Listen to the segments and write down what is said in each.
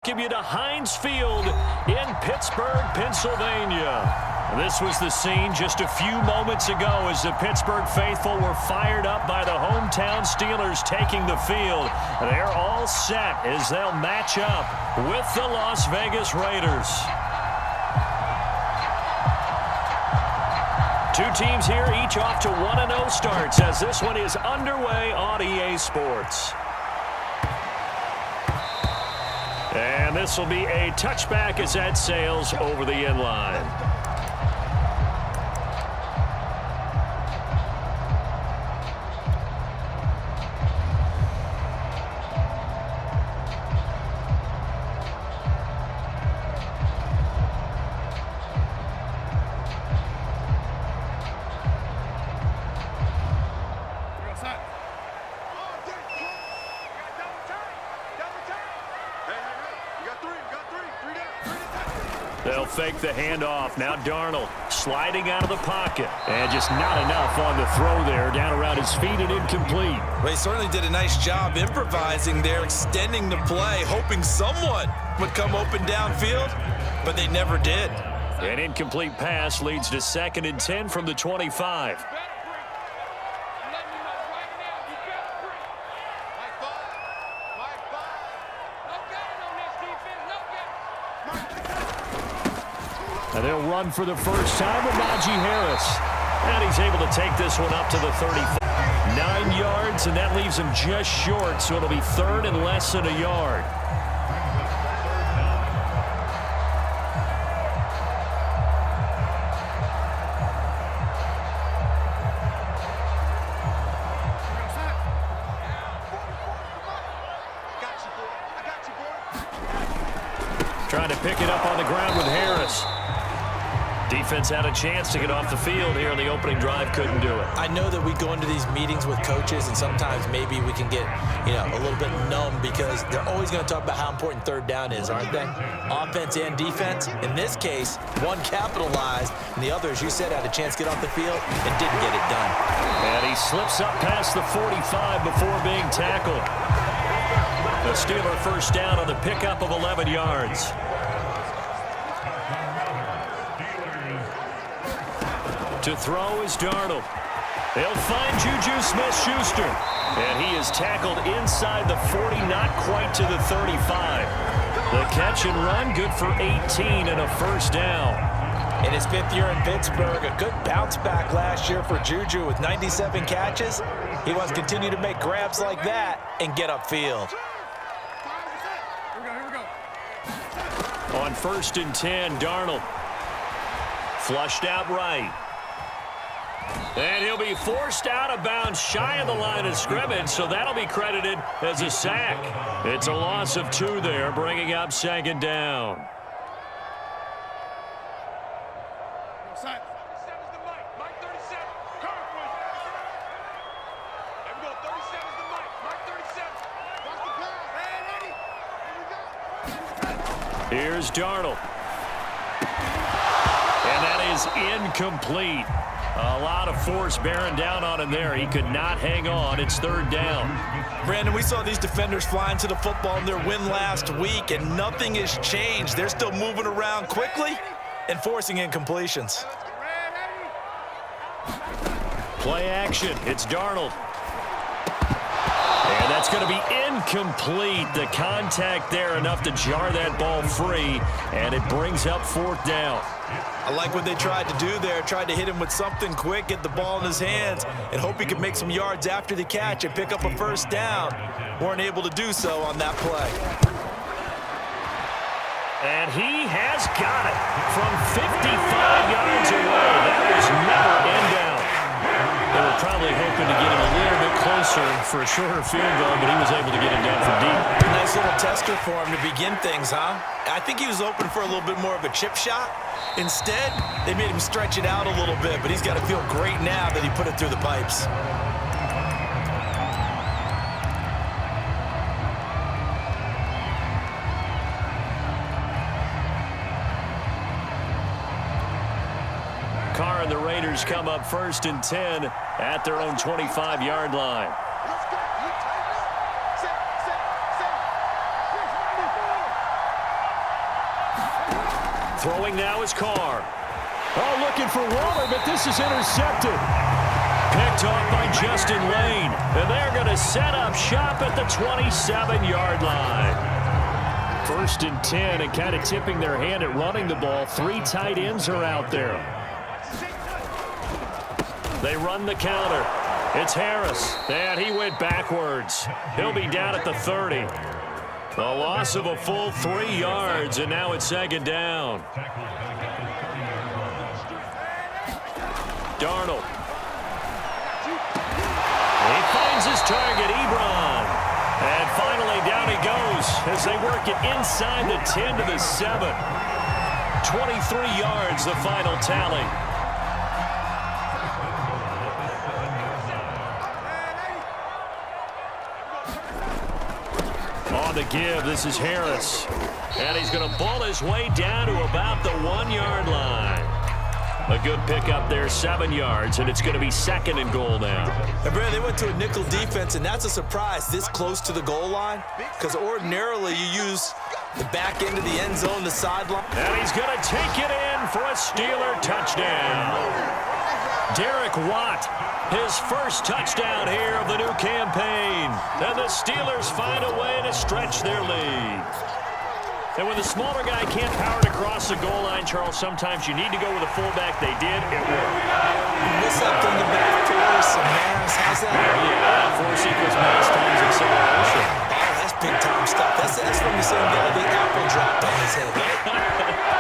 Give you to Heinz Field in Pittsburgh, Pennsylvania. This was the scene just a few moments ago as the Pittsburgh faithful were fired up by the hometown Steelers taking the field. They're all set as they'll match up with the Las Vegas Raiders. Two teams here, each off to 1-0 starts as this one is underway on EA Sports. And this will be a touchback as that sails over the end line. They'll fake the handoff. Now Darnold sliding out of the pocket. And just not enough on the throw there. Down around his feet and incomplete. Well, he certainly did a nice job improvising there, extending the play, hoping someone would come open downfield, but they never did. An incomplete pass leads to 2nd and 10 from the 25. And they'll run for the first time with Najee Harris. And he's able to take this one up to the 35. 9 yards, and that leaves him just short, so it'll be 3rd and less than a yard. Trying to pick it up on the ground with Harris. Defense had a chance to get off the field here in the opening drive, couldn't do it. I know that we go into these meetings with coaches, and sometimes maybe we can get, a little bit numb because they're always going to talk about how important 3rd down is, aren't they? Offense and defense. In this case, one capitalized, and the other, as you said, had a chance to get off the field and didn't get it done. And he slips up past the 45 before being tackled. The Steeler first down on the pickup of 11 yards. To throw is Darnold. They'll find Juju Smith-Schuster. And he is tackled inside the 40, not quite to the 35. The catch and run, good for 18 and a first down. In his 5th year in Pittsburgh, a good bounce back last year for Juju with 97 catches. He wants to continue to make grabs like that and get upfield. On 1st and 10, Darnold. Flushed out right. And he'll be forced out of bounds shy of the line of scrimmage, so that'll be credited as a sack. It's a loss of 2 there, bringing up 2nd down. Here's Darnold. And that is incomplete. A lot of force bearing down on him there. He could not hang on. It's 3rd down. Brandon, we saw these defenders flying to the football in their win last week, and nothing has changed. They're still moving around quickly and forcing incompletions. Play action. It's Darnold. And that's going to be incomplete. The contact there enough to jar that ball free, and it brings up 4th down. I like what they tried to do there. Tried to hit him with something quick, get the ball in his hands, and hope he could make some yards after the catch and pick up a first down. Weren't able to do so on that play. And he has got it from 55 yards away. That was never in doubt. They were probably hoping to get him a little bit closer for a shorter field goal, but he was able to get it down from deep. Nice little tester for him to begin things, huh? I think he was open for a little bit more of a chip shot. Instead, they made him stretch it out a little bit, but he's got to feel great now that he put it through the pipes. Carr and the Raiders come up 1st and 10 at their own 25-yard line. Throwing now is Carr. Oh, looking for Waller, but this is intercepted. Picked off by Justin Lane. And they're going to set up shop at the 27-yard line. 1st and 10, and kind of tipping their hand at running the ball. 3 tight ends are out there. They run the counter. It's Harris. And he went backwards. He'll be down at the 30. A loss of a full 3 yards, and now it's 2nd down. Darnold. He finds his target, Ebron. And finally down he goes as they work it inside the 10 to the 7. 23 yards, the final tally. On the give, this is Harris. And he's going to ball his way down to about the 1-yard line. A good pickup there, 7 yards, and it's going to be 2nd and goal now. And Brad, they went to a nickel defense, and that's a surprise this close to the goal line, because ordinarily you use the back end of the end zone, the sideline. And he's going to take it in for a Steeler touchdown. Derek Watt, his first touchdown here of the new campaign. And the Steelers find a way to stretch their lead. And when the smaller guy can't power it across the goal line, Charles, sometimes you need to go with a fullback. They did. It worked. You miss that thing in back force and mass. How's that? Yeah, force equals mass times acceleration. Oh, that's big-time stuff. That's from the same guy the apple dropped on his head.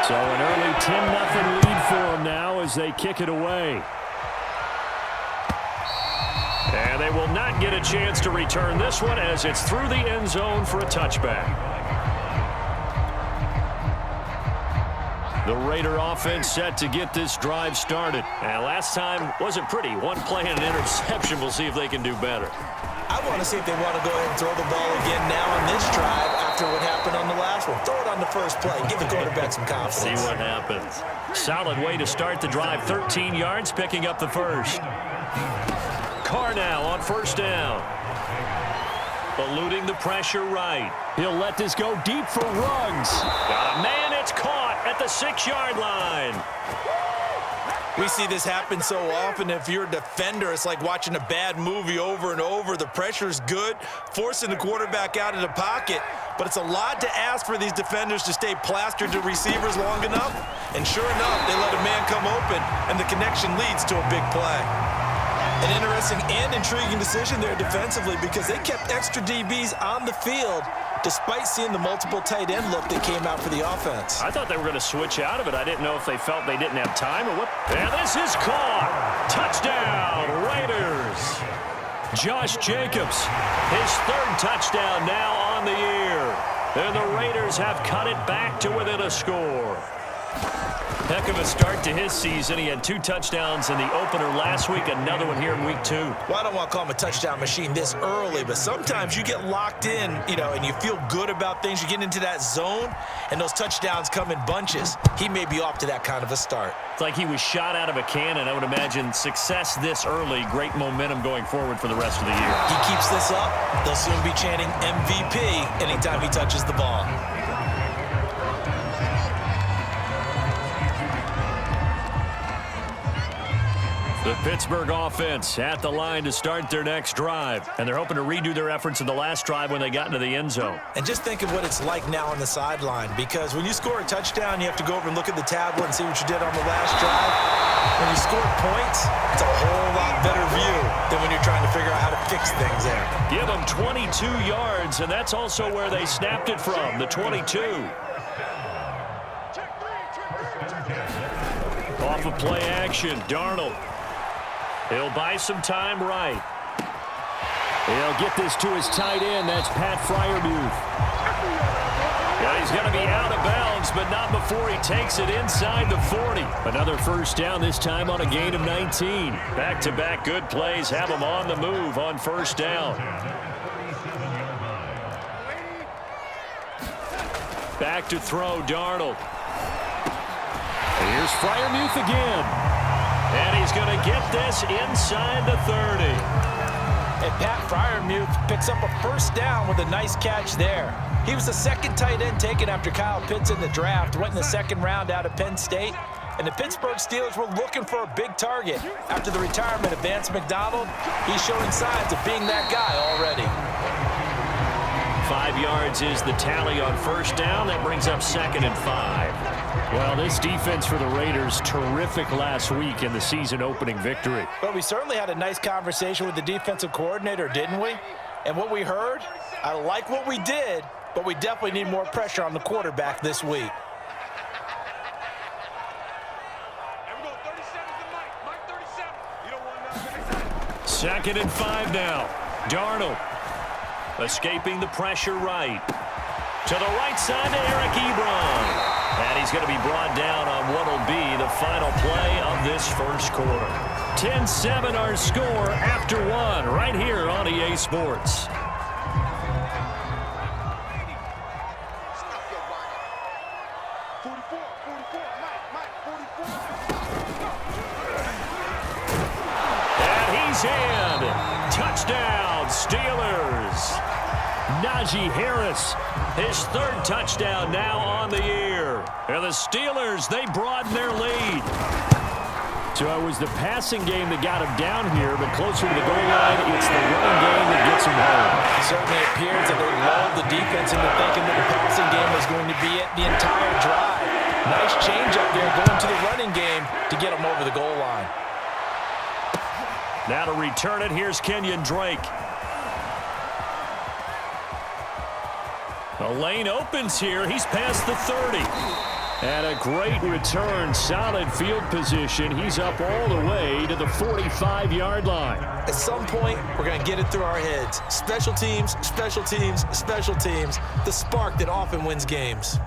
So an early 10-0 lead for them now as they kick it away. And they will not get a chance to return this one as it's through the end zone for a touchback. The Raider offense set to get this drive started. And last time wasn't pretty. 1 play and an interception. We'll see if they can do better. I want to see if they want to go ahead and throw the ball again now on this drive after what happened on the last one. Throw it on the first play. Give the quarterback some confidence. See what happens. Solid way to start the drive. 13 yards, picking up the first. Carr now on 1st down. Eluding the pressure right. He'll let this go deep for Ruggs. Got a man, it's caught at the 6-yard line. We see this happen so often. If you're a defender, it's like watching a bad movie over and over. The pressure's good, forcing the quarterback out of the pocket. But it's a lot to ask for these defenders to stay plastered to receivers long enough. And sure enough, they let a man come open, and the connection leads to a big play. An interesting and intriguing decision there defensively because they kept extra DBs on the field despite seeing the multiple tight end look that came out for the offense. I thought they were going to switch out of it. I didn't know if they felt they didn't have time or what. And this is caught. Touchdown, Raiders. Josh Jacobs, his 3rd touchdown now on the year. And the Raiders have cut it back to within a score. Heck of a start to his season. He had 2 touchdowns in the opener last week, another one here in week 2. Well, I don't want to call him a touchdown machine this early, but sometimes you get locked in, and you feel good about things. You get into that zone, and those touchdowns come in bunches. He may be off to that kind of a start. It's like he was shot out of a cannon. I would imagine success this early, great momentum going forward for the rest of the year. He keeps this up, they'll soon be chanting MVP anytime he touches the ball. The Pittsburgh offense at the line to start their next drive. And they're hoping to redo their efforts in the last drive when they got into the end zone. And just think of what it's like now on the sideline, because when you score a touchdown, you have to go over and look at the tablet and see what you did on the last drive. When you score points, it's a whole lot better view than when you're trying to figure out how to fix things there. Give them 22 yards, and that's also where they snapped it from, the 22. Off of play action, Darnold. He'll buy some time right. He'll get this to his tight end. That's Pat Freiermuth. Yeah, he's going to be out of bounds, but not before he takes it inside the 40. Another 1st down, this time on a gain of 19. Back-to-back good plays have him on the move on 1st down. Back to throw, Darnold. Here's Freiermuth again. And he's going to get this inside the 30. And Pat Freiermuth picks up a 1st down with a nice catch there. He was the second tight end taken after Kyle Pitts in the draft, went in the second round out of Penn State. And the Pittsburgh Steelers were looking for a big target. After the retirement of Vance McDonald, he's showing signs of being that guy already. 5 yards is the tally on first down. That brings up 2nd and 5. Well, this defense for the Raiders, terrific last week in the season-opening victory. But we certainly had a nice conversation with the defensive coordinator, didn't we? And what we heard, I like what we did, but we definitely need more pressure on the quarterback this week. 2nd and 5 now. Darnold escaping the pressure right. To the right side to Eric Ebron. And he's going to be brought down on what will be the final play of this first quarter. 10-7 our score after 1 right here on EA Sports. In. Touchdown, Steelers. Najee Harris, his 3rd touchdown now on the year. And the Steelers, they broaden their lead. So it was the passing game that got him down here, but closer to the goal line, it's the running game that gets him home. It certainly appears that they lulled the defense into thinking that the passing game was going to be it the entire drive. Nice change up there going to the running game to get him over the goal line. Now to return it, here's Kenyon Drake. The lane opens here. He's past the 30. And a great return, solid field position. He's up all the way to the 45-yard line. At some point, we're going to get it through our heads. Special teams, special teams, special teams. The spark that often wins games.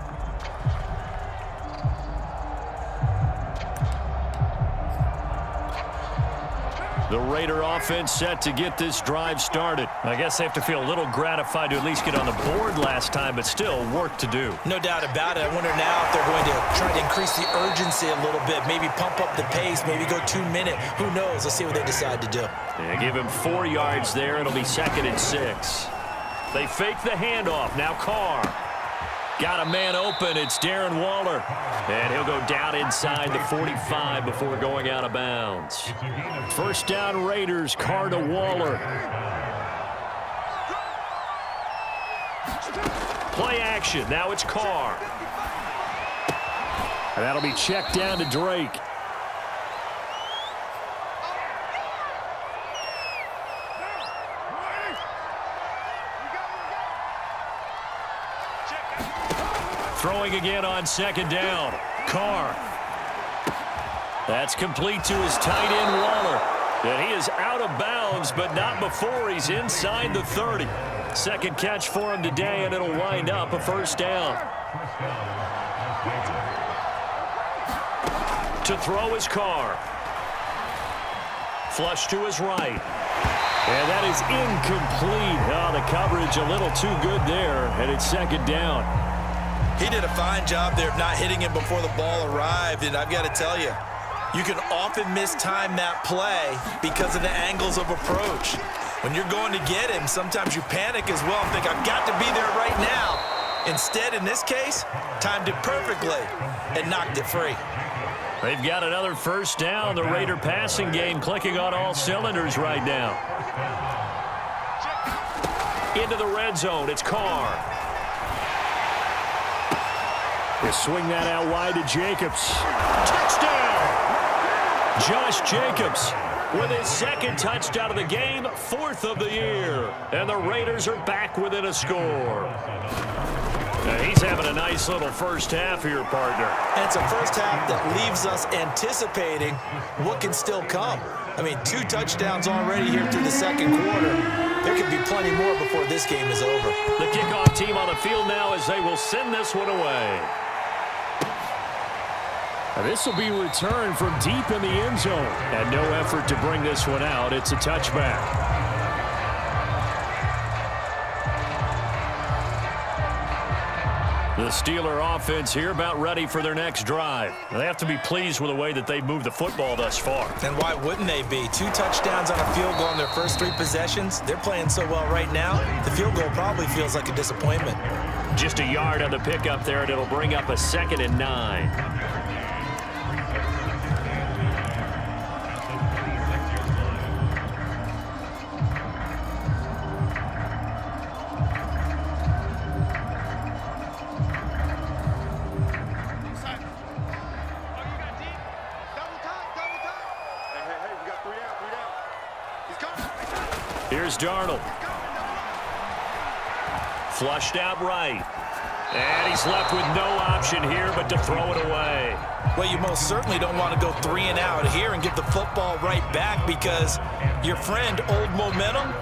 The Raider offense set to get this drive started. I guess they have to feel a little gratified to at least get on the board last time, but still work to do. No doubt about it. I wonder now if they're going to try to increase the urgency a little bit, maybe pump up the pace, maybe go 2-minute. Who knows? Let's see what they decide to do. Yeah, give him 4 yards there. It'll be 2nd and 6. They fake the handoff. Now Carr. Got a man open. It's Darren Waller. And he'll go down inside the 45 before going out of bounds. First down Raiders. Carr to Waller. Play action. Now it's Carr. And that'll be checked down to Drake. Throwing again on 2nd down. Carr. That's complete to his tight end, Waller. And he is out of bounds, but not before he's inside the 30. Second catch for him today, and it'll wind up a first down. To throw his Carr. Flush to his right. And that is incomplete. Oh, the coverage a little too good there, and it's 2nd down. He did a fine job there of not hitting him before the ball arrived, and I've got to tell you, you can often mistime that play because of the angles of approach. When you're going to get him, sometimes you panic as well and think, I've got to be there right now. Instead, in this case, timed it perfectly and knocked it free. They've got another first down. The Raider passing game clicking on all cylinders right now. Into the red zone, it's Carr. They swing that out wide to Jacobs. Touchdown! Josh Jacobs with his 2nd touchdown of the game, 4th of the year. And the Raiders are back within a score. Now he's having a nice little first half here, partner. And it's a first half that leaves us anticipating what can still come. I mean, 2 touchdowns already here through the 2nd quarter. There could be plenty more before this game is over. The kickoff team on the field now as they will send this one away. This will be returned from deep in the end zone. And no effort to bring this one out. It's a touchback. The Steeler offense here about ready for their next drive. They have to be pleased with the way that they've moved the football thus far. And why wouldn't they be? 2 touchdowns on a field goal in their first 3 possessions. They're playing so well right now, the field goal probably feels like a disappointment. Just a yard on the pickup there, and it'll bring up a 2nd and 9. Here's Darnold. Flushed out right. And he's left with no option here but to throw it away. Well, you most certainly don't want to go 3 and out here and give the football right back, because your friend, Old Momentum,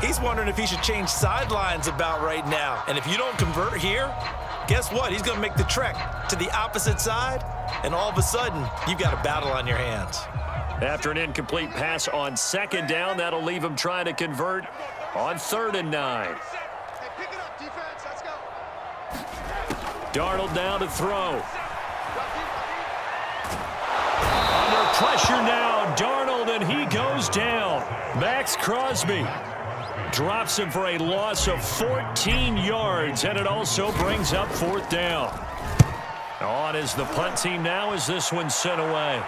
he's wondering if he should change sidelines about right now. And if you don't convert here, guess what? He's going to make the trek to the opposite side, and all of a sudden, you've got a battle on your hands. After an incomplete pass on 2nd down, that'll leave him trying to convert on 3rd and 9. Darnold down to throw. Under pressure now, Darnold, and he goes down. Max Crosby drops him for a loss of 14 yards, and it also brings up 4th down. On is the punt team now as this one's sent away.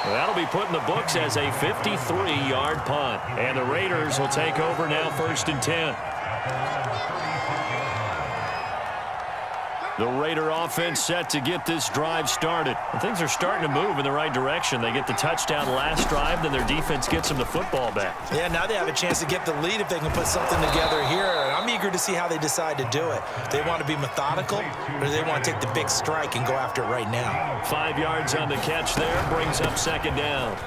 That'll be put in the books as a 53-yard punt. And the Raiders will take over now, 1st and 10. The Raider offense set to get this drive started. And things are starting to move in the right direction. They get the touchdown last drive, then their defense gets them the football back. Yeah, now they have a chance to get the lead if they can put something together here. And I'm eager to see how they decide to do it. They want to be methodical, or do they want to take the big strike and go after it right now? 5 yards on the catch there, brings up 2nd down.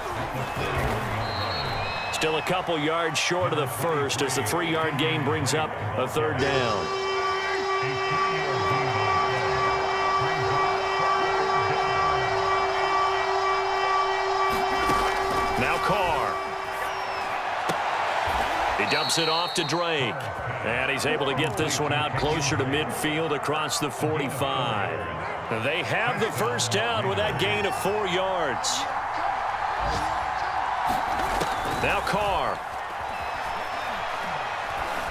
Still a couple yards short of the first as the 3-yard gain brings up a 3rd down. Now Carr. He dumps it off to Drake. And he's able to get this one out closer to midfield across the 45. They have the 1st down with that gain of 4 yards. Now Carr.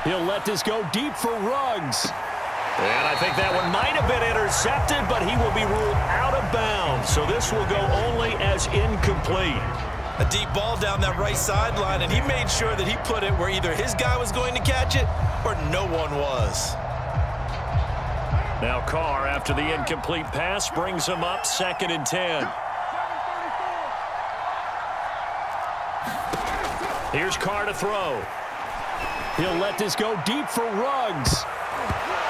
He'll let this go deep for Ruggs. And I think that one might have been intercepted, but he will be ruled out of bounds. So this will go only as incomplete. A deep ball down that right sideline, and he made sure that he put it where either his guy was going to catch it or no one was. Now Carr, after the incomplete pass, brings him up 2nd and 10. Here's Carr to throw. He'll let this go deep for Ruggs.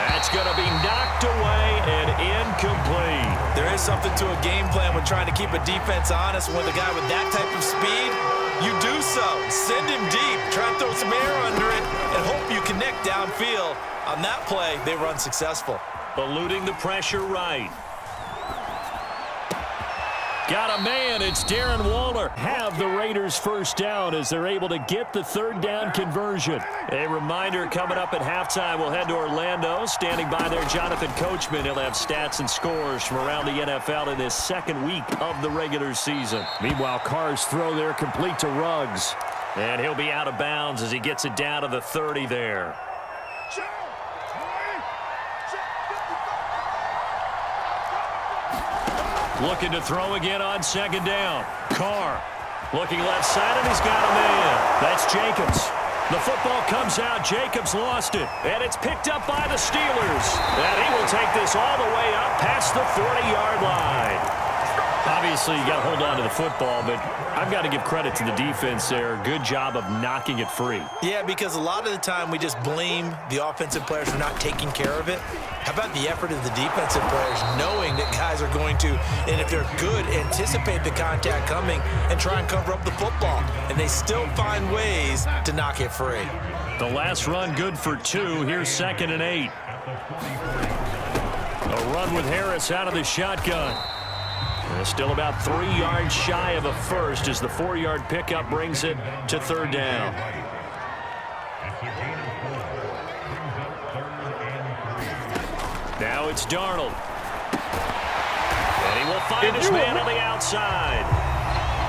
That's going to be knocked away and incomplete. There is something to a game plan with trying to keep a defense honest. With a guy with that type of speed, you do so. Send him deep. Try and throw some air under it and hope you connect downfield. On that play, they were unsuccessful. Eluding the pressure right. Got a man. It's Darren Waller. Have the Raiders 1st down as they're able to get the 3rd down conversion. A reminder, coming up at halftime, we'll head to Orlando. Standing by there, Jonathan Coachman. He'll have stats and scores from around the NFL in this 2nd week of the regular season. Meanwhile, Carr's throw there complete to Ruggs. And he'll be out of bounds as he gets it down to the 30 there. Looking to throw again on 2nd down. Carr looking left side, and he's got a man. That's Jacobs. The football comes out. Jacobs lost it, and it's picked up by the Steelers. And he will take this all the way up past the 40-yard line. Obviously, you got to hold on to the football, but I've got to give credit to the defense there. Good job of knocking it free. Yeah, because a lot of the time we just blame the offensive players for not taking care of it. How about the effort of the defensive players knowing that guys are going to, and if they're good, anticipate the contact coming and try and cover up the football. And they still find ways to knock it free. The last run good for 2. Here's 2nd and 8. A run with Harris out of the shotgun. Still about 3 yards shy of a first as the 4-yard pickup brings it to 3rd down. Now it's Darnold. And he will find his man on the outside.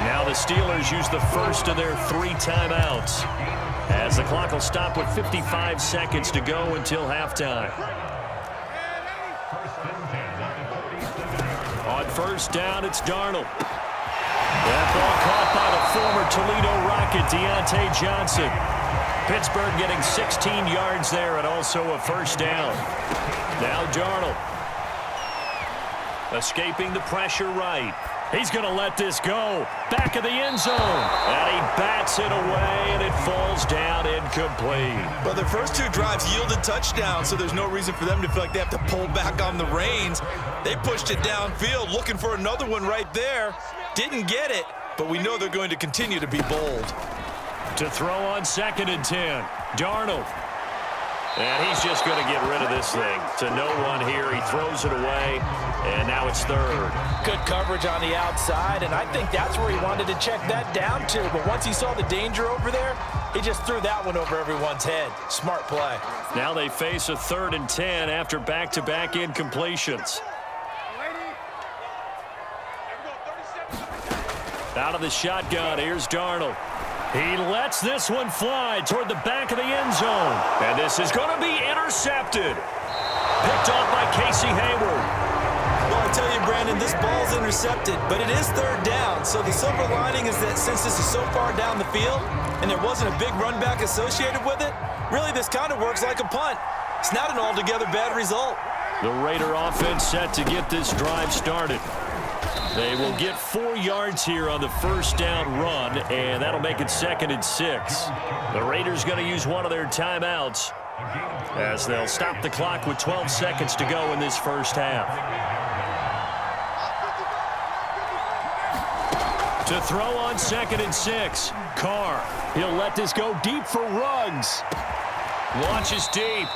Now the Steelers use the first of their 3 timeouts, as the clock will stop with 55 seconds to go until halftime. On first down, it's Darnold. That ball caught by the former Toledo Rocket, Deontay Johnson. Pittsburgh getting 16 yards there and also a first down. Now Darnold. Escaping the pressure right. He's going to let this go. Back of the end zone. And he bats it away, and it falls down incomplete. Well, their first 2 drives yielded touchdowns, so there's no reason for them to feel like they have to pull back on the reins. They pushed it downfield, looking for another one right there. Didn't get it, but we know they're going to continue to be bold. To throw on 2nd and 10. Darnold. And he's just going to get rid of this thing. To no one here. He throws it away, and now it's 3rd. Good coverage on the outside, and I think that's where he wanted to check that down to. But once he saw the danger over there, he just threw that one over everyone's head. Smart play. Now they face a 3rd and 10 after back-to-back incompletions. Out of the shotgun, here's Darnold. He lets this one fly toward the back of the end zone. And this is going to be intercepted. Picked off by Casey Hayward. Well, I tell you, Brandon, this ball's intercepted, but it is 3rd down. So the silver lining is that since this is so far down the field and there wasn't a big run back associated with it, really this kind of works like a punt. It's not an altogether bad result. The Raider offense set to get this drive started. They will get 4 yards here on the first down run, and that'll make it 2nd and 6. The Raiders going to use one of their timeouts as they'll stop the clock with 12 seconds to go in this first half. To throw on 2nd and 6, Carr. He'll let this go deep for Ruggs. Launches deep.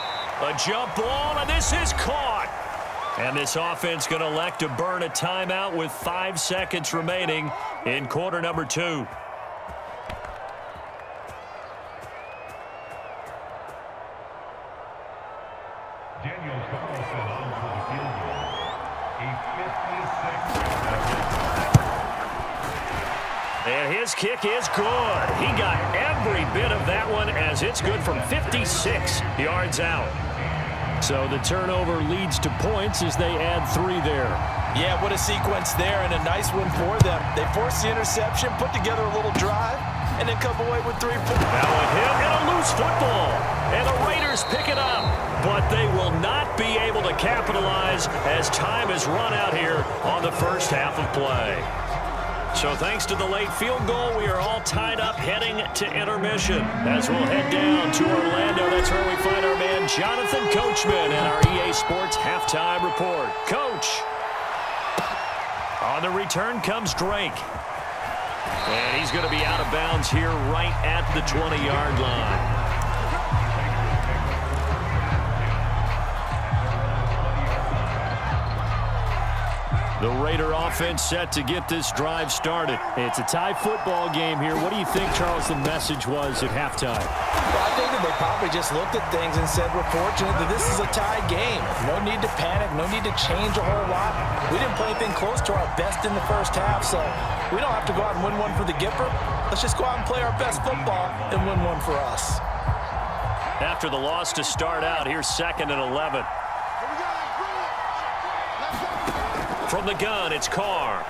A jump ball, and this is caught. And this offense going to elect to burn a timeout with 5 seconds remaining in quarter number 2. And his kick is good. He got every bit of that one as it's good from 56 yards out. So the turnover leads to points as they add 3 there. Yeah, what a sequence there, and a nice one for them. They forced the interception, put together a little drive, and then come away with 3 points. Now a hit and a loose football. And the Raiders pick it up. But they will not be able to capitalize as time has run out here on the first half of play. So thanks to the late field goal, we are all tied up heading to intermission. As we'll head down to Orlando, that's where we find our man Jonathan Coachman and our EA Sports Halftime Report. Coach. On the return comes Drake. And he's going to be out of bounds here right at the 20-yard line. The Raider offense set to get this drive started. It's a tie football game here. What do you think, Charles, the message was at halftime? Well, I think that they probably just looked at things and said, we're fortunate that this is a tie game. No need to panic. No need to change a whole lot. We didn't play anything close to our best in the first half, so we don't have to go out and win one for the Gipper. Let's just go out and play our best football and win one for us. After the loss to start out, here's 2nd and 11. From the gun, it's Carr.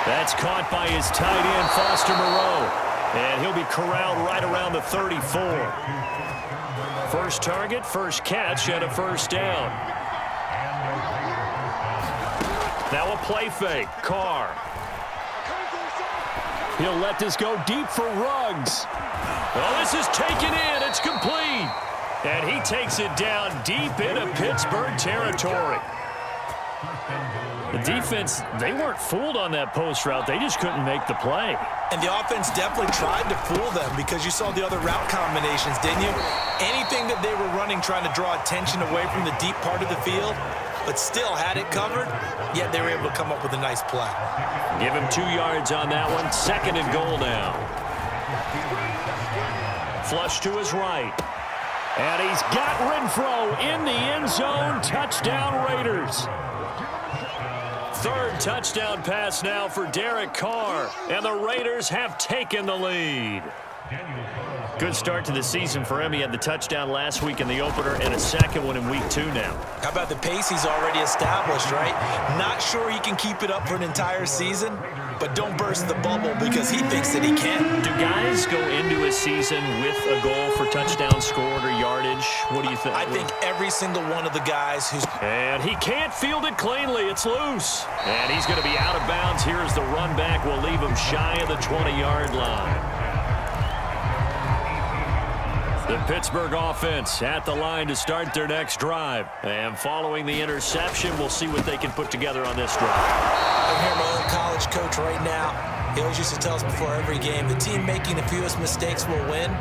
That's caught by his tight end, Foster Moreau. And he'll be corralled right around the 34. First target, first catch, and a first down. Now a play fake. Carr. He'll let this go deep for Ruggs. Oh, this is taken in. It's complete. And he takes it down deep into Pittsburgh territory. The defense, they weren't fooled on that post route. They just couldn't make the play. And the offense definitely tried to fool them because you saw the other route combinations, didn't you? Anything that they were running trying to draw attention away from the deep part of the field, but still had it covered, yet they were able to come up with a nice play. Give him 2 yards on that one. 2nd and goal now. Flush to his right. And he's got Renfro in the end zone. Touchdown, Raiders. third touchdown pass now for Derek Carr, and the Raiders have taken the lead. Good start to the season for him. He had the touchdown last week in the opener and a second one in week 2 now. How about the pace he's already established, right? Not sure he can keep it up for an entire season, but don't burst the bubble because he thinks that he can. Do guys go into a season with a goal for touchdown scored or yardage? What do you think? I think every single one of the guys who's... And he can't field it cleanly. It's loose. And he's going to be out of bounds. Here is the run back. Will leave him shy of the 20-yard line. The Pittsburgh offense at the line to start their next drive. And following the interception, we'll see what they can put together on this drive. I'm here, my old college coach right now. He always used to tell us before every game, the team making the fewest mistakes will win.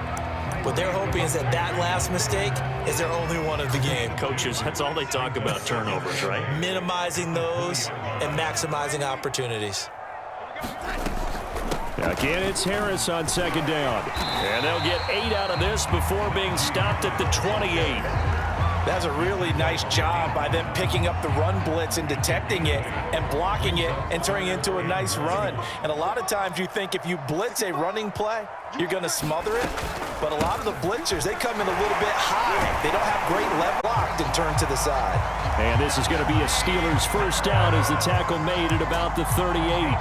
What they're hoping is that that last mistake is their only one of the game. Coaches, that's all they talk about, turnovers, right? Minimizing those and maximizing opportunities. Again, it's Harris on second down. And they'll get 8 out of this before being stopped at the 28. That's a really nice job by them picking up the run blitz and detecting it and blocking it and turning it into a nice run. And a lot of times you think if you blitz a running play, you're going to smother it. But a lot of the blitzers, they come in a little bit high. They don't have great level locked and turn to the side. And this is going to be a Steelers first down as the tackle made at about the 38.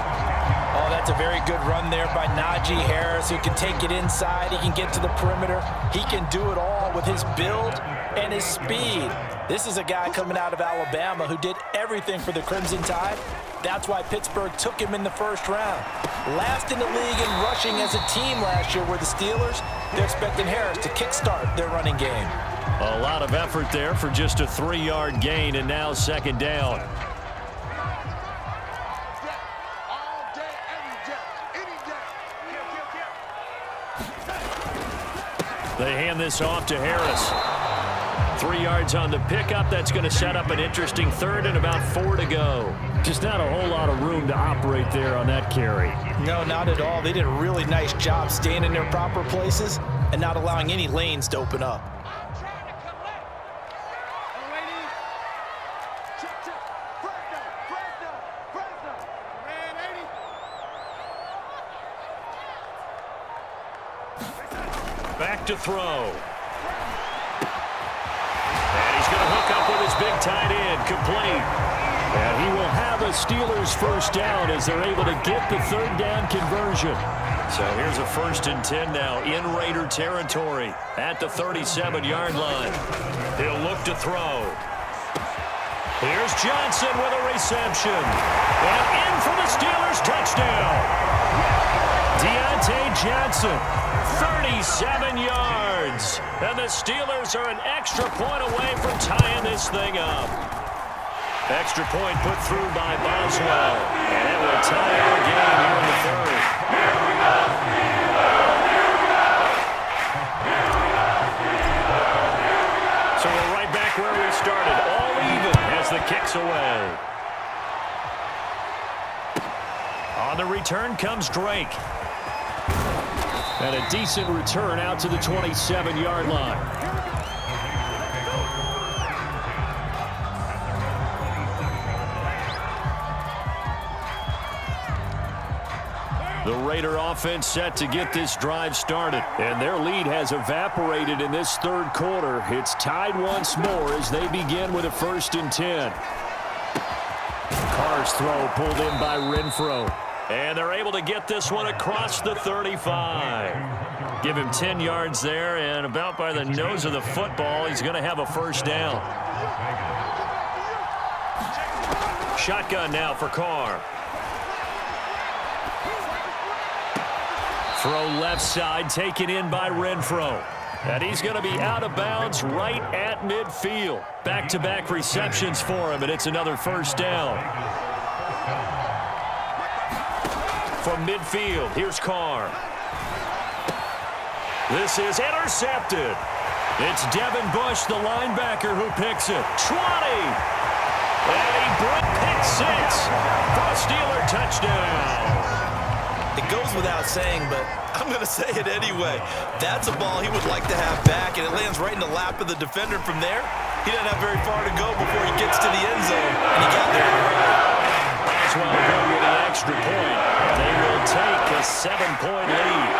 Oh, that's a very good run there by Najee Harris, who can take it inside. He can get to the perimeter. He can do it all with his build and his speed. This is a guy coming out of Alabama who did everything for the Crimson Tide. That's why Pittsburgh took him in the first round. Last in the league in rushing as a team last year were the Steelers. They're expecting Harris to kickstart their running game. A lot of effort there for just a 3-yard gain, and now second down. They hand this off to Harris. 3 yards on the pickup. That's going to set up an interesting third and about 4 to go. Just not a whole lot of room to operate there on that carry. No, not at all. They did a really nice job staying in their proper places and not allowing any lanes to open up. Back to throw. And he's going to hook up with his big tight end, complete. And he will have a Steelers first down as they're able to get the third down conversion. So here's a 1st and 10 now in Raider territory at the 37-yard line. He'll look to throw. Here's Johnson with a reception. And in for the Steelers touchdown. Deontay Johnson, 37 yards. And the Steelers are an extra point away from tying this thing up. Extra point put through by Boswell. And it will tie our game here in the third. So we're right back where we started. All even as the kick's away. On the return comes Drake. And a decent return out to the 27-yard line. The Raider offense set to get this drive started. And their lead has evaporated in this third quarter. It's tied once more as they begin with a 1st and 10. Carr's throw pulled in by Renfro. And they're able to get this one across the 35. Give him 10 yards there, and about by the nose of the football, he's going to have a first down. Shotgun now for Carr. Throw left side, taken in by Renfro. And he's going to be out of bounds right at midfield. Back-to-back receptions for him, and it's another first down. From midfield, here's Carr. This is intercepted. It's Devin Bush, the linebacker, who picks it. 20! And he pick 6 for a Steeler touchdown. It goes without saying, but I'm going to say it anyway. That's a ball he would like to have back, and it lands right in the lap of the defender from there. He doesn't have very far to go before he gets to the end zone, and he got there right. as well go with the extra point. They will take a 7-point lead.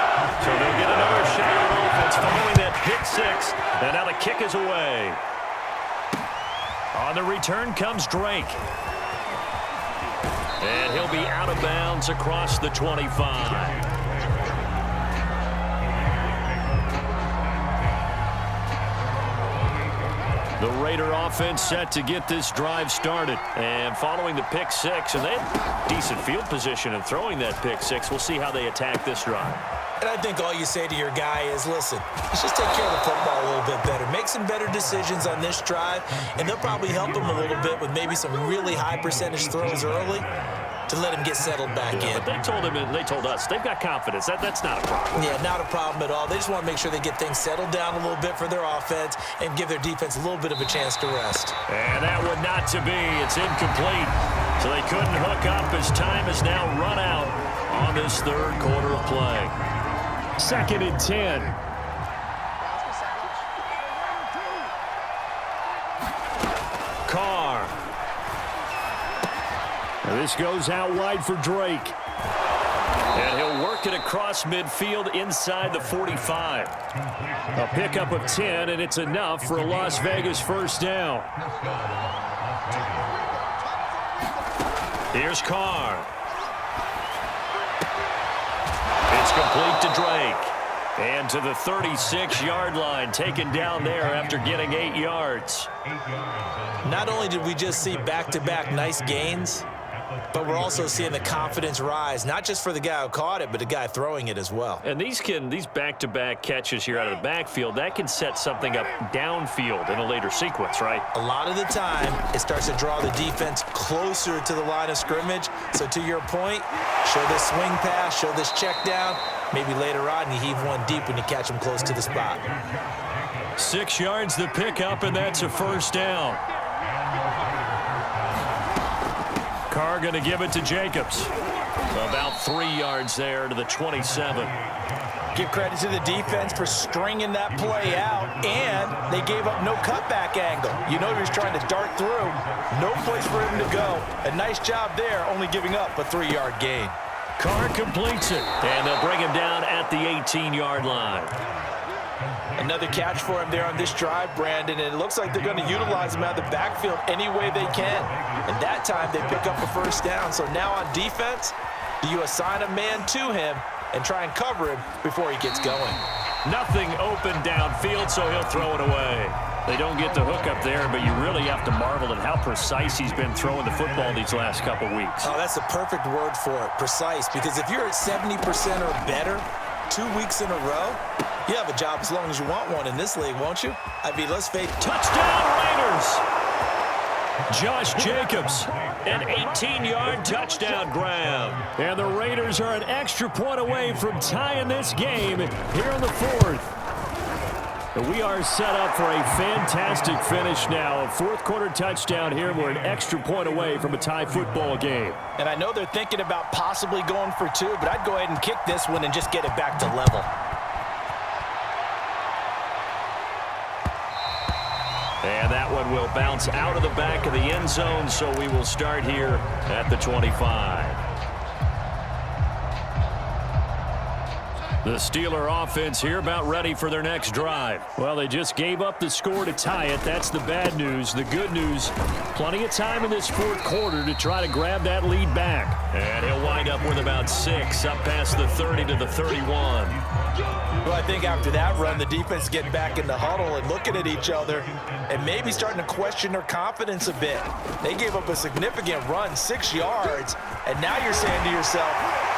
So they'll get another shot on offense following that pick six. And now the kick is away. On the return comes Drake. And he'll be out of bounds across the 25. The Raider offense set to get this drive started. And following the pick six, and they had decent field position in throwing that pick six. We'll see how they attack this drive. And I think all you say to your guy is, listen, let's just take care of the football a little bit better. Make some better decisions on this drive, and they'll probably help him a little bit with maybe some really high percentage throws early to let him get settled back in. But they told him, and they told us, they've got confidence. That's not a problem. Yeah, not a problem at all. They just want to make sure they get things settled down a little bit for their offense and give their defense a little bit of a chance to rest. And that one not to be. It's incomplete. So they couldn't hook up as time has now run out on this third quarter of play. 2nd and 10. Carr. And this goes out wide for Drake. And he'll work it across midfield inside the 45. A pickup of 10, and it's enough for a Las Vegas first down. Here's Carr. It's complete to Drake. And to the 36-yard line, taken down there after getting 8 yards. Not only did we just see back-to-back nice gains, but we're also seeing the confidence rise, not just for the guy who caught it, but the guy throwing it as well. And these back-to-back catches here out of the backfield, that can set something up downfield in a later sequence, right? A lot of the time, it starts to draw the defense closer to the line of scrimmage. So to your point, show this swing pass, show this check down. Maybe later on, you heave one deep when you catch them close to the spot. 6 yards the pickup, and that's a first down. Carr going to give it to Jacobs. About 3 yards there to the 27. Give credit to the defense for stringing that play out, and they gave up no cutback angle. You know he was trying to dart through. No place for him to go. A nice job there, only giving up a 3-yard gain. Carr completes it, and they'll bring him down at the 18-yard line. Another catch for him there on this drive, Brandon, and it looks like they're going to utilize him out of the backfield any way they can. And that time they pick up a first down. So now on defense, do you assign a man to him and try and cover him before he gets going? Nothing open downfield, so he'll throw it away. They don't get the hook up there, but you really have to marvel at how precise he's been throwing the football these last couple weeks. Oh, that's the perfect word for it, precise, because if you're at 70% or better 2 weeks in a row, you have a job as long as you want one in this league, won't you? I mean, let's face it. Touchdown, Raiders! Josh Jacobs, an 18-yard touchdown grab. And the Raiders are an extra point away from tying this game here in the fourth. We are set up for a fantastic finish now. A fourth-quarter touchdown here. We're an extra point away from a tie football game. And I know they're thinking about possibly going for 2, but I'd go ahead and kick this one and just get it back to level. And that one will bounce out of the back of the end zone, so we will start here at the 25. The Steeler offense here about ready for their next drive. Well, they just gave up the score to tie it. That's the bad news. The good news, plenty of time in this fourth quarter to try to grab that lead back. And he'll wind up with about 6 up past the 30 to the 31. Well, I think after that run, the defense getting back in the huddle and looking at each other and maybe starting to question their confidence a bit. They gave up a significant run, 6 yards, and now you're saying to yourself,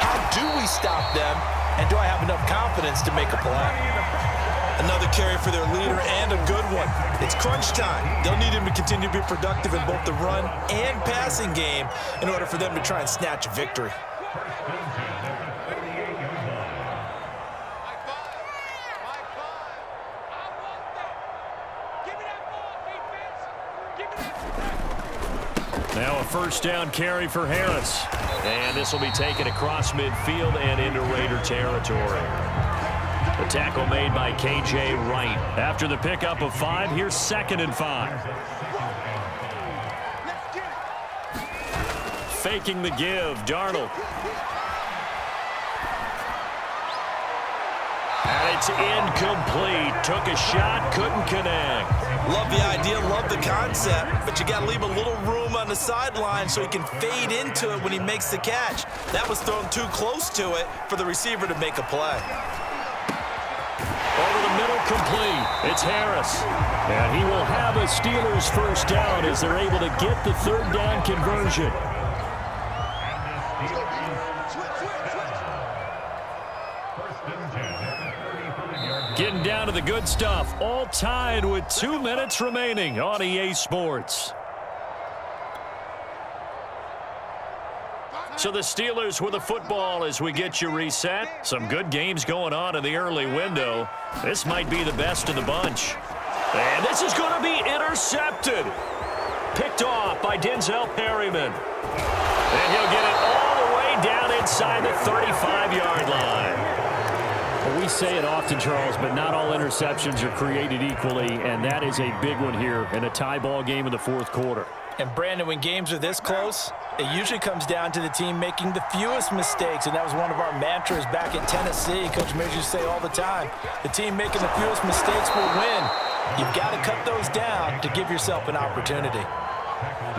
how do we stop them? And do I have enough confidence to make a play? Another carry for their leader and a good one. It's crunch time. They'll need him to continue to be productive in both the run and passing game in order for them to try and snatch a victory. Now a first down carry for Harris. And this will be taken across midfield and into Raider territory. The tackle made by K.J. Wright. After the pickup of 5, here's 2nd and 5. faking the give. Darnold. And it's incomplete. Took a shot, couldn't connect. Love the idea, love the concept, but you got to leave a little room on the sideline so he can fade into it when he makes the catch. That was thrown too close to it for the receiver to make a play. Over the middle, complete. It's Harris. And he will have a Steelers first down as they're able to get the third down conversion. Getting down to the good stuff. All tied with 2 minutes remaining on EA Sports. So the Steelers with the football as we get you reset. Some good games going on in the early window. This might be the best of the bunch. And this is going to be intercepted. Picked off by Denzel Perryman. And he'll get it all the way down inside the 35-yard line. Well, we say it often, Charles, but not all interceptions are created equally, and that is a big one here in a tie ball game in the fourth quarter. And, Brandon, when games are this close, it usually comes down to the team making the fewest mistakes, and that was one of our mantras back at Tennessee. Coach Mears used to say all the time, the team making the fewest mistakes will win. You've got to cut those down to give yourself an opportunity.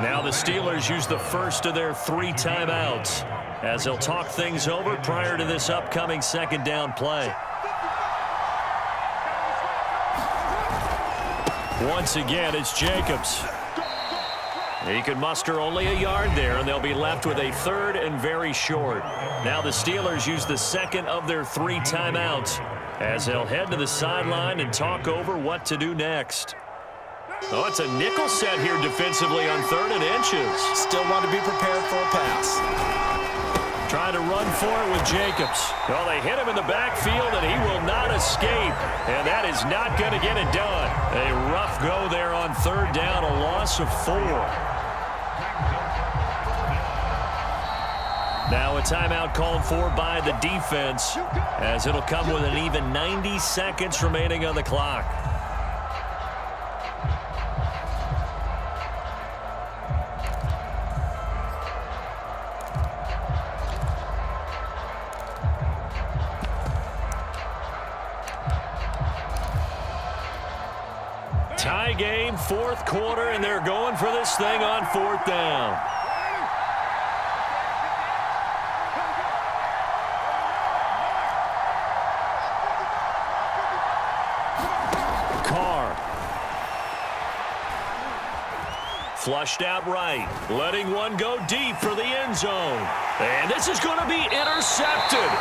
Now the Steelers use the first of their 3 timeouts as they'll talk things over prior to this upcoming second down play. Once again, it's Jacobs. He can muster only a yard there, and they'll be left with a third and very short. Now the Steelers use the second of their 3 timeouts as they'll head to the sideline and talk over what to do next. Oh, it's a nickel set here defensively on 3rd and inches. Still want to be prepared for a pass. Trying to run for it with Jacobs. Well, they hit him in the backfield, and he will not escape. And that is not going to get it done. A rough go there on 3rd down, a loss of 4. Now a timeout called for by the defense as it'll come with an even 90 seconds remaining on the clock. Tie game, 4th quarter, and they're going for this thing on 4th down. Carr. Flushed out right, letting one go deep for the end zone. And this is going to be intercepted.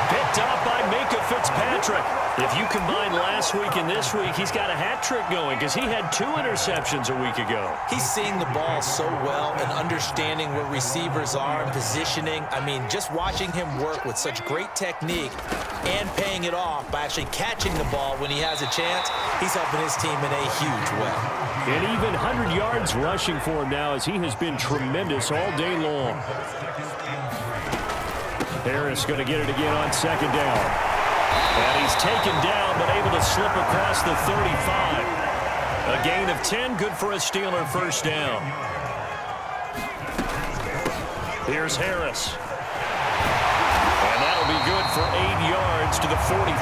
Picked up by Minka Fitzpatrick. If you combine last week and this week, he's got a hat trick going because he had 2 interceptions a week ago. He's seeing the ball so well and understanding where receivers are and positioning. I mean, just watching him work with such great technique and paying it off by actually catching the ball when he has a chance, he's helping his team in a huge way. And even 100 yards rushing for him now as he has been tremendous all day long. Harris going to get it again on 2nd down. And he's taken down but able to slip across the 35. A gain of 10, good for a Steeler first down. Here's Harris. And that'll be good for 8 yards to the 45.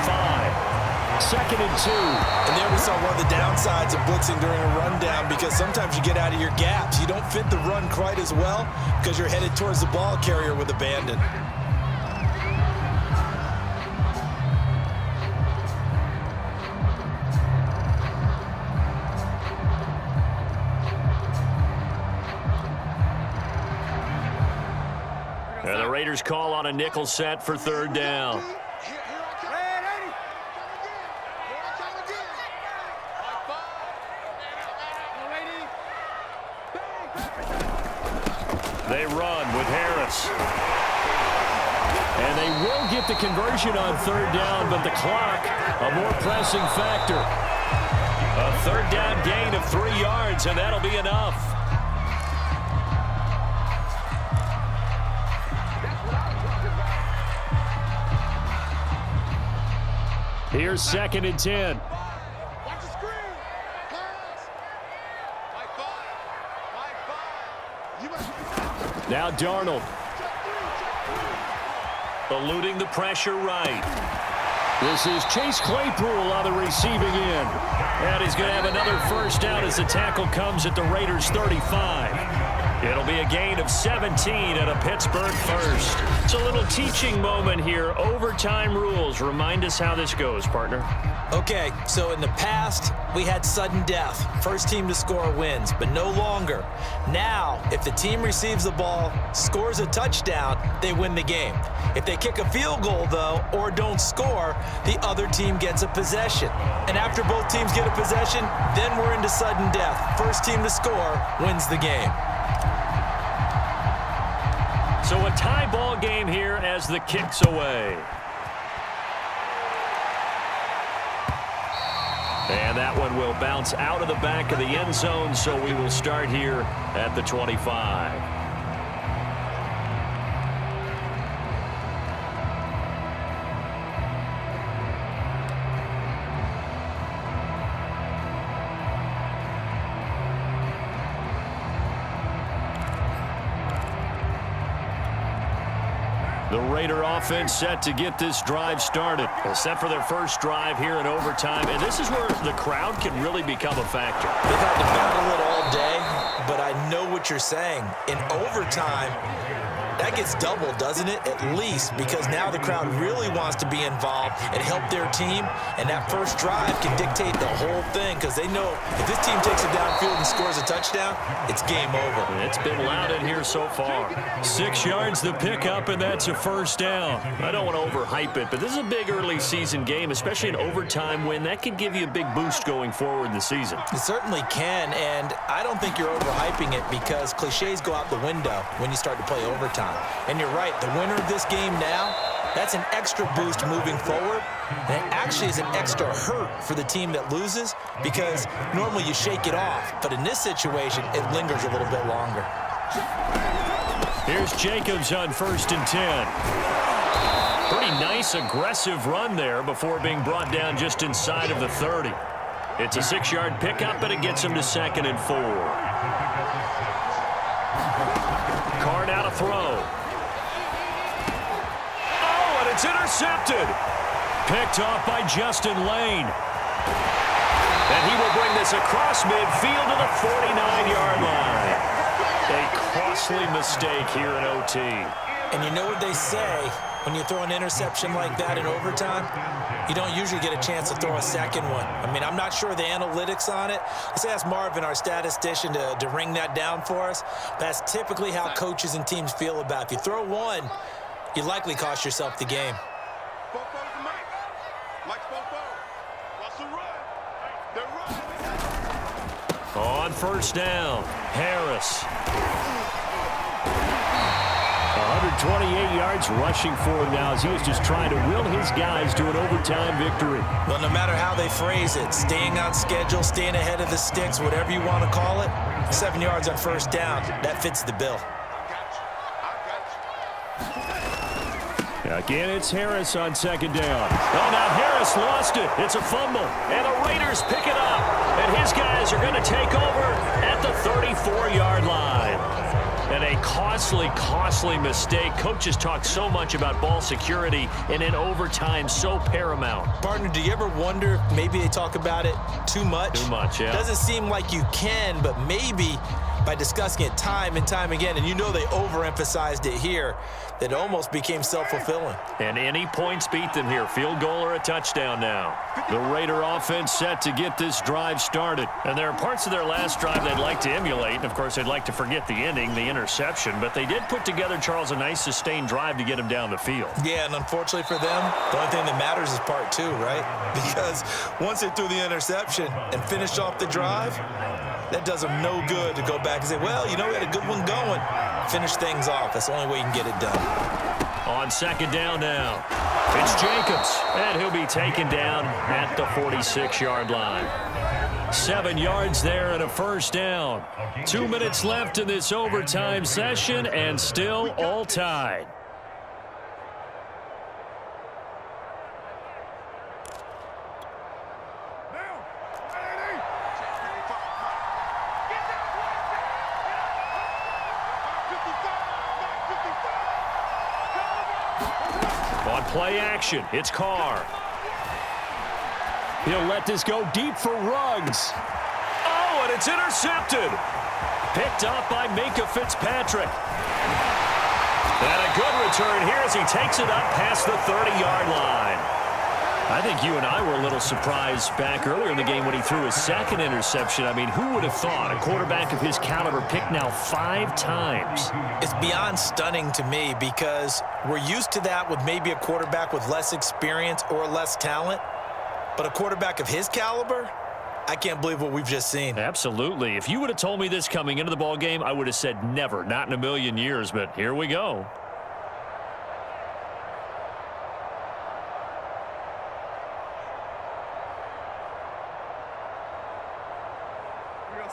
2nd and 2. And there we saw one of the downsides of blitzing during a rundown because sometimes you get out of your gaps. You don't fit the run quite as well because you're headed towards the ball carrier with abandon. And the Raiders call on a nickel set for 3rd down. They run with Harris. And they will get the conversion on 3rd down, but the clock, a more pressing factor. A 3rd down gain of 3 yards, and that'll be enough. Here's 2nd and 10. Now Darnold. Eluding the pressure right. This is Chase Claypool on the receiving end. And he's going to have another first down as the tackle comes at the Raiders' 35. It'll be a gain of 17 and a Pittsburgh first. It's a little teaching moment here. Overtime rules. Remind us how this goes, partner. Okay, so in the past, we had sudden death. First team to score wins, but no longer. Now, if the team receives the ball, scores a touchdown, they win the game. If they kick a field goal, though, or don't score, the other team gets a possession. And after both teams get a possession, then we're into sudden death. First team to score wins the game. So a tie ball game here as the kick's away. And that one will bounce out of the back of the end zone, so we will start here at the 25. The Raider offense set to get this drive started. Set for their first drive here in overtime. And this is where the crowd can really become a factor. They've had to battle it all day, but I know what you're saying. In overtime, that gets doubled, doesn't it? At least, because now the crowd really wants to be involved and help their team. And that first drive can dictate the whole thing because they know if this team takes it downfield and scores a touchdown, it's game over. It's been loud in here so far. 6 yards the pickup, and that's a first down. I don't want to overhype it, but this is a big early season game, especially an overtime win. That could give you a big boost going forward in the season. It certainly can, and I don't think you're overhyping it because cliches go out the window when you start to play overtime. And you're right, the winner of this game now, that's an extra boost moving forward. And it actually is an extra hurt for the team that loses because normally you shake it off. But in this situation, it lingers a little bit longer. Here's Jacobs on 1st and 10. Pretty nice, aggressive run there before being brought down just inside of the 30. It's a 6-yard pickup, but it gets him to 2nd and 4. Card out a throw. Oh, and it's intercepted. Picked off by Justin Lane. And he will bring this across midfield to the 49-yard line. A costly mistake here in OT. And you know what they say, when you throw an interception like that in overtime, you don't usually get a chance to throw a second one. I mean, I'm not sure the analytics on it. Let's ask Marvin, our statistician, to ring that down for us. That's typically how coaches and teams feel about it. If you throw one, you likely cost yourself the game. On 1st down, Harris. 128 yards rushing for him now as he was just trying to will his guys to an overtime victory. Well, no matter how they phrase it, staying on schedule, staying ahead of the sticks, whatever you want to call it, 7 yards on 1st down, that fits the bill. Again, it's Harris on 2nd down. Oh, now Harris lost it. It's a fumble, and the Raiders pick it up. And his guys are going to take over at the 34-yard line. And a costly mistake. Coaches talk so much about ball security, and in overtime, so paramount. Partner, do you ever wonder if maybe they talk about it too much? Too much, yeah. Doesn't seem like you can, but maybe by discussing it time and time again, and you know they overemphasized it here, that it almost became self-fulfilling. And any points beat them here. Field goal or a touchdown now. The Raider offense set to get this drive started. And there are parts of their last drive they'd like to emulate. And, of course, they'd like to forget the ending, the interception. But they did put together, Charles, a nice sustained drive to get him down the field. Yeah, and unfortunately for them, the only thing that matters is part 2, right? Because once they threw the interception and finished off the drive, that does them no good to go back and say, well, you know, we had a good one going. Finish things off. That's the only way you can get it done. On 2nd down now, it's Jacobs, and he'll be taken down at the 46-yard line. 7 yards there and a first down. 2 minutes left in this overtime session, and still all tied. Play action. It's Carr. He'll let this go deep for Ruggs. Oh, and it's intercepted. Picked up by Minkah Fitzpatrick. And a good return here as he takes it up past the 30-yard line. I think you and I were a little surprised back earlier in the game when he threw his second interception. I mean, who would have thought a quarterback of his caliber picked now 5 times? It's beyond stunning to me because we're used to that with maybe a quarterback with less experience or less talent. But a quarterback of his caliber, I can't believe what we've just seen. Absolutely. If you would have told me this coming into the ball game, I would have said never, not in a million years. But here we go.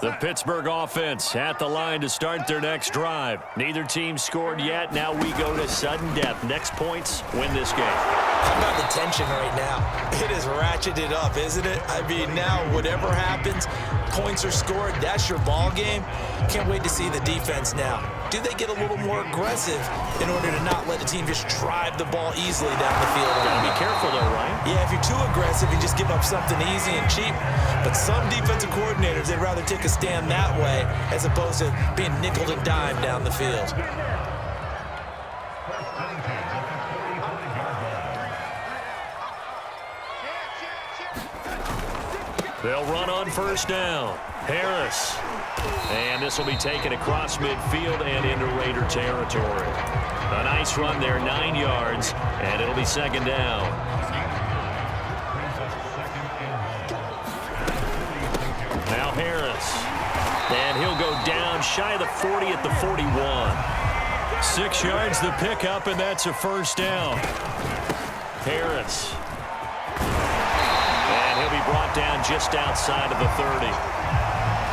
The Pittsburgh offense at the line to start their next drive. Neither team scored yet. Now we go to sudden death. Next points win this game. How about the tension right now? It is ratcheted up, isn't it? I mean, now whatever happens, points are scored. That's your ball game. Can't wait to see the defense now. Do they get a little more aggressive in order to not let the team just drive the ball easily down the field? Gotta be careful though, right? Yeah, if you're too aggressive, you just give up something easy and cheap. But some defensive coordinators, they'd rather take a stand that way as opposed to being nickeled and dimed down the field. They'll run on first down. Harris. And this will be taken across midfield and into Raider territory. A nice run there, 9 yards, and it'll be second down. Now Harris. And he'll go down shy of the 40 at the 41. 6 yards the pickup, and that's a first down. Harris. And he'll be brought down just outside of the 30.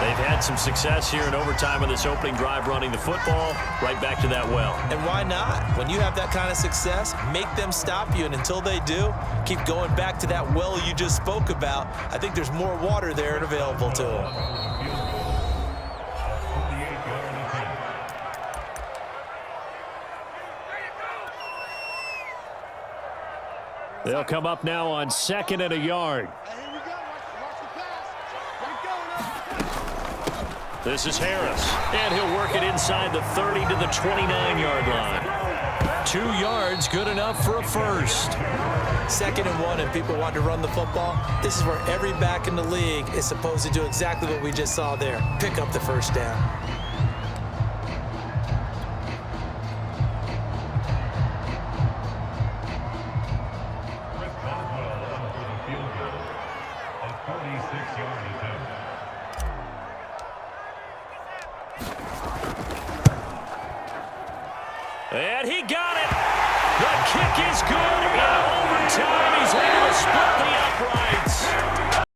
They've had some success here in overtime on this opening drive running the football. Right back to that well. And why not? When you have that kind of success, make them stop you. And until they do, keep going back to that well you just spoke about. I think there's more water there and available to them. They'll come up now on 2nd and a yard. This is Harris, and he'll work it inside the 30 to the 29-yard line. 2 yards, good enough for a first. 2nd and 1, and people want to run the football. This is where every back in the league is supposed to do exactly what we just saw there. Pick up the first down. And he got it. The kick is good.